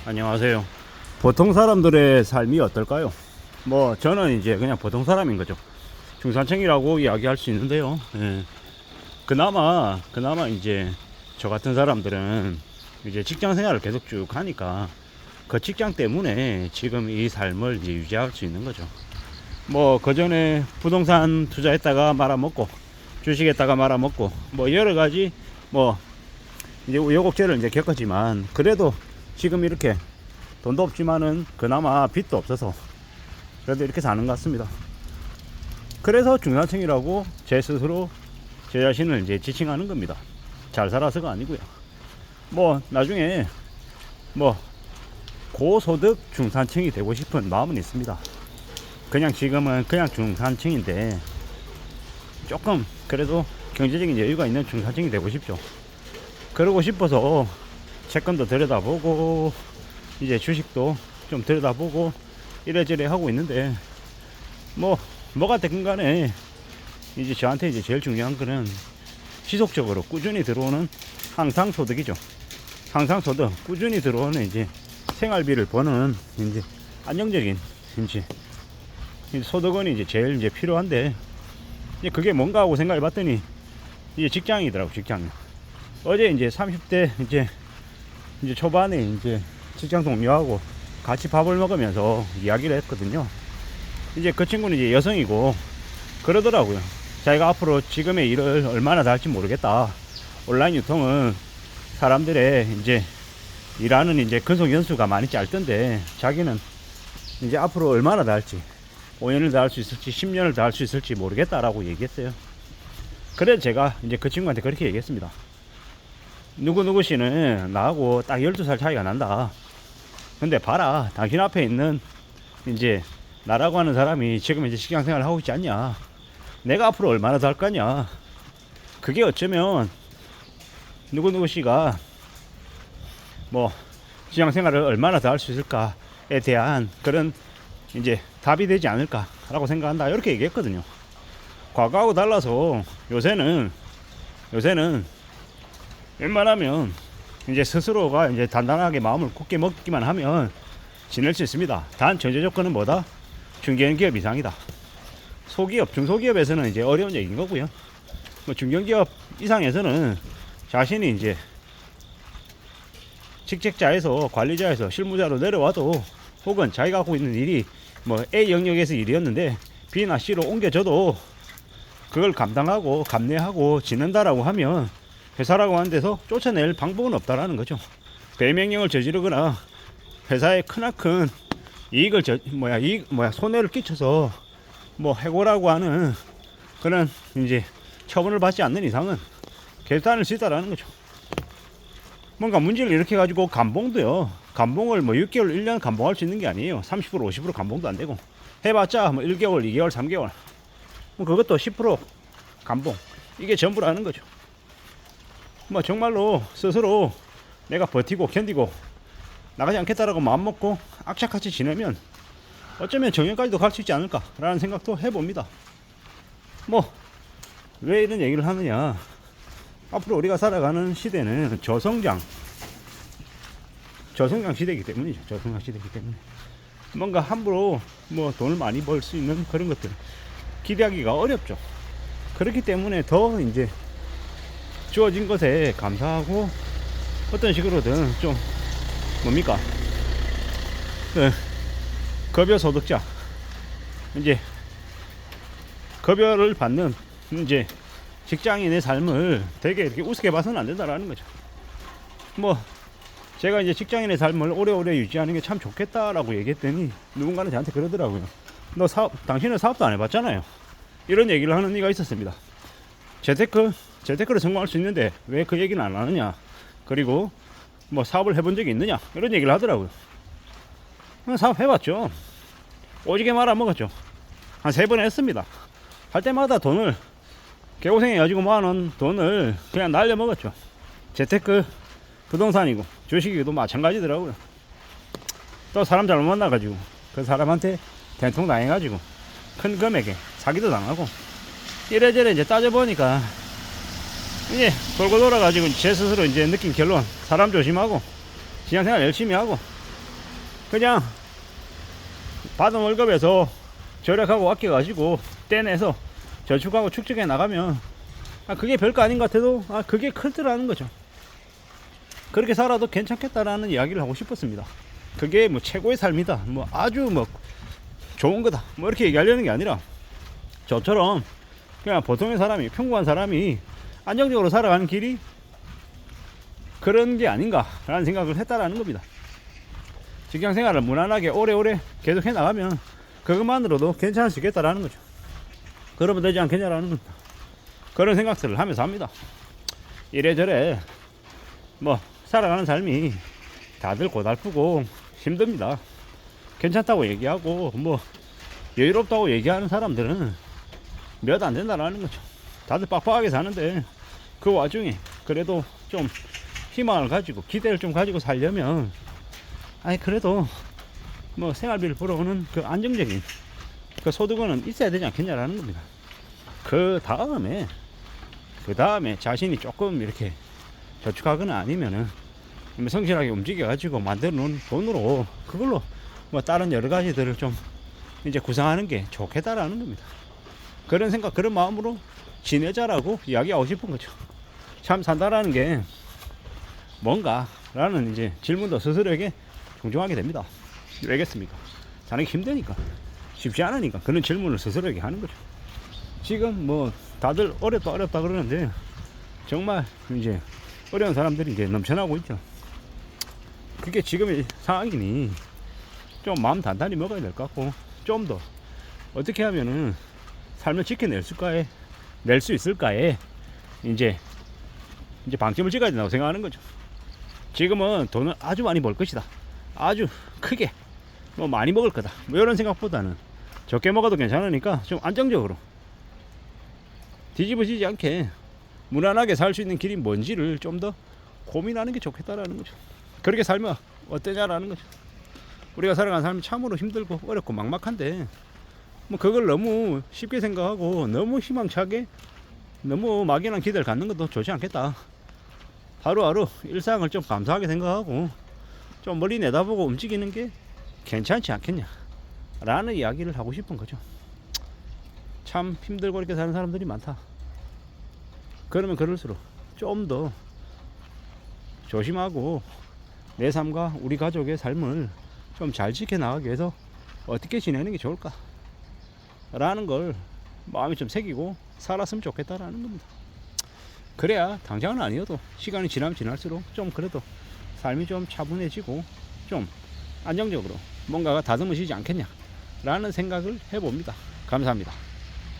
안녕하세요. 보통 사람들의 삶이 어떨까요? 뭐 저는 이제 그냥 보통 사람인 거죠. 중산층이라고 이야기할 수 있는데요. 예. 그나마 이제 저 같은 사람들은 이제 직장 생활을 계속 쭉 하니까 그 직장 때문에 지금 이 삶을 이제 유지할 수 있는 거죠. 뭐 그전에 부동산 투자했다가 말아먹고 주식했다가 말아먹고 뭐 여러 가지 뭐 이제 우여곡절을 이제 겪었지만 그래도 지금 이렇게 돈도 없지만은 그나마 빚도 없어서 그래도 이렇게 사는 것 같습니다. 그래서 중산층이라고 제 스스로 제 자신을 이제 지칭하는 겁니다. 잘 살아서가 아니고요. 뭐 나중에 뭐 고소득 중산층이 되고 싶은 마음은 있습니다. 그냥 지금은 그냥 중산층인데 조금 그래도 경제적인 여유가 있는 중산층이 되고 싶죠. 그러고 싶어서 채권도 들여다보고 이제 주식도 좀 들여다보고 이래저래 하고 있는데 뭐가 됐든 간에 이제 저한테 이제 제일 중요한 거는 지속적으로 꾸준히 들어오는 항상소득이죠. 항상소득 꾸준히 들어오는 이제 생활비를 버는 이제 안정적인 이제 소득은 이제 제일 이제 필요한데 이제 그게 뭔가 하고 생각해 봤더니 이제 직장이더라고. 직장. 어제 이제 30대 이제 초반에 이제 직장 동료하고 같이 밥을 먹으면서 이야기를 했거든요. 이제 그 친구는 이제 여성이고 그러더라고요. 자기가 앞으로 지금의 일을 얼마나 더 할지 모르겠다. 온라인 유통은 사람들의 이제 일하는 이제 근속 연수가 많이 짧던데 자기는 이제 앞으로 얼마나 더 할지 5년을 더 할 수 있을지 10년을 더 할 수 있을지 모르겠다라고 얘기했어요. 그래서 제가 이제 그 친구한테 그렇게 얘기했습니다. 누구 씨는 나하고 딱 12살 차이가 난다. 근데 봐라, 당신 앞에 있는 이제 나라고 하는 사람이 지금 이제 직장 생활을 하고 있지 않냐. 내가 앞으로 얼마나 더 할 거냐. 그게 어쩌면 누구 씨가 뭐 직장 생활을 얼마나 더 할 수 있을까에 대한 그런 이제 답이 되지 않을까라고 생각한다. 이렇게 얘기했거든요. 과거하고 달라서 요새는 웬만하면 이제 스스로가 이제 단단하게 마음을 굳게 먹기만 하면 지낼 수 있습니다. 단 전제 조건은 뭐다? 중견기업 이상이다. 소기업, 중소기업에서는 이제 어려운 얘기인 거고요. 뭐 중견기업 이상에서는 자신이 이제 직책자에서 관리자에서 실무자로 내려와도 혹은 자기가 하고 있는 일이 뭐 A 영역에서 일이었는데 B나 C로 옮겨져도 그걸 감당하고 감내하고 지낸다라고 하면 회사라고 하는 데서 쫓아낼 방법은 없다라는 거죠. 배명령을 저지르거나 회사에 크나큰 이익을 손해를 끼쳐서 뭐 해고라고 하는 그런 이제 처분을 받지 않는 이상은 결단을 짓다라는 거죠. 뭔가 문제를 일으켜 가지고 감봉도요. 감봉을 뭐 6개월, 1년 감봉할 수 있는 게 아니에요. 30%, 50% 감봉도 안 되고 해봤자 뭐 1개월, 2개월, 3개월 뭐 그것도 10% 감봉 이게 전부라는 거죠. 뭐 정말로 스스로 내가 버티고 견디고 나가지 않겠다라고 마음먹고 악착같이 지내면 어쩌면 정년까지도 갈 수 있지 않을까라는 생각도 해봅니다. 뭐 왜 이런 얘기를 하느냐. 앞으로 우리가 살아가는 시대는 저성장 시대이기 때문이죠. 저성장 시대이기 때문에 뭔가 함부로 뭐 돈을 많이 벌 수 있는 그런 것들 기대하기가 어렵죠. 그렇기 때문에 더 이제 주어진 것에 감사하고 어떤 식으로든 좀 뭡니까 급여 소득자 이제 급여를 받는 이제 직장인의 삶을 되게 이렇게 우습게 봐서는 안 된다라는 거죠. 뭐 제가 이제 직장인의 삶을 오래오래 유지하는 게 참 좋겠다라고 얘기했더니 누군가는 저한테 그러더라고요. 당신은 사업도 안 해봤잖아요. 이런 얘기를 하는 이가 있었습니다. 재테크를 성공할 수 있는데 왜 그 얘기는 안 하느냐. 그리고 뭐 사업을 해본 적이 있느냐. 이런 얘기를 하더라고요. 사업 해봤죠. 오지게 말아먹었죠. 한 3번 했습니다. 할 때마다 돈을 개고생해가지고 모아놓은 돈을 그냥 날려먹었죠. 재테크 부동산이고 주식이도 마찬가지더라고요. 또 사람 잘못 만나가지고 그 사람한테 된통 당해가지고 큰 금액에 사기도 당하고 이래저래 이제 따져보니까 이제 돌고 돌아가지고 제 스스로 이제 느낀 결론, 사람 조심하고 직장생활 열심히 하고 그냥 받은 월급에서 절약하고 아껴가지고 떼내서 저축하고 축적해 나가면 그게 별거 아닌 것 같아도 그게 클더라는 거죠. 그렇게 살아도 괜찮겠다라는 이야기를 하고 싶었습니다. 그게 뭐 최고의 삶이다, 뭐 아주 뭐 좋은 거다, 뭐 이렇게 얘기하려는 게 아니라 저처럼 그냥 보통의 사람이, 평범한 사람이 안정적으로 살아가는 길이 그런 게 아닌가라는 생각을 했다라는 겁니다. 직장 생활을 무난하게 오래오래 계속 해 나가면 그것만으로도 괜찮을 수 있겠다라는 거죠. 그러면 되지 않겠냐라는 겁니다. 그런 생각들을 하면서 합니다. 이래저래 뭐 살아가는 삶이 다들 고달프고 힘듭니다. 괜찮다고 얘기하고 뭐 여유롭다고 얘기하는 사람들은 몇 안 된다라는 거죠. 다들 빡빡하게 사는데 그 와중에 그래도 좀 희망을 가지고 기대를 좀 가지고 살려면 그래도 뭐 생활비를 벌어오는 그 안정적인 그 소득은 있어야 되지 않겠냐라는 겁니다. 그 다음에 자신이 조금 이렇게 저축하거나 아니면은 성실하게 움직여 가지고 만들어 놓은 돈으로 그걸로 뭐 다른 여러 가지들을 좀 이제 구상하는 게 좋겠다라는 겁니다. 그런 생각, 그런 마음으로 지내자라고 이야기하고 싶은 거죠. 참 산다라는 게 뭔가라는 이제 질문도 스스로에게 종종 하게 됩니다. 왜겠습니까? 사는 게 힘드니까, 쉽지 않으니까 그런 질문을 스스로에게 하는 거죠. 지금 뭐 다들 어렵다 그러는데 정말 이제 어려운 사람들이 이제 넘쳐나고 있죠. 그게 지금의 상황이니 좀 마음 단단히 먹어야 될 것 같고, 좀 더 어떻게 하면은 삶을 지켜낼 낼 수 있을까에 이제 방점을 찍어야 된다고 생각하는 거죠. 지금은 돈을 아주 많이 벌 것이다, 아주 크게 뭐 많이 먹을 거다, 뭐 이런 생각보다는 적게 먹어도 괜찮으니까 좀 안정적으로 뒤집어지지 않게 무난하게 살 수 있는 길이 뭔지를 좀 더 고민하는 게 좋겠다라는 거죠. 그렇게 살면 어떠냐라는 거죠. 우리가 살아가는 삶이 참으로 힘들고 어렵고 막막한데 뭐 그걸 너무 쉽게 생각하고 너무 희망차게 너무 막연한 기대를 갖는 것도 좋지 않겠다. 하루하루 일상을 좀 감사하게 생각하고 좀 멀리 내다보고 움직이는 게 괜찮지 않겠냐 라는 이야기를 하고 싶은 거죠. 참 힘들고 이렇게 사는 사람들이 많다. 그러면 그럴수록 좀 더 조심하고 내 삶과 우리 가족의 삶을 좀 잘 지켜나가기 위해서 어떻게 지내는 게 좋을까 라는 걸 마음에 좀 새기고 살았으면 좋겠다라는 겁니다. 그래야 당장은 아니어도 시간이 지나면 지날수록 좀 그래도 삶이 좀 차분해지고 좀 안정적으로 뭔가가 다듬어지지 않겠냐 라는 생각을 해봅니다. 감사합니다.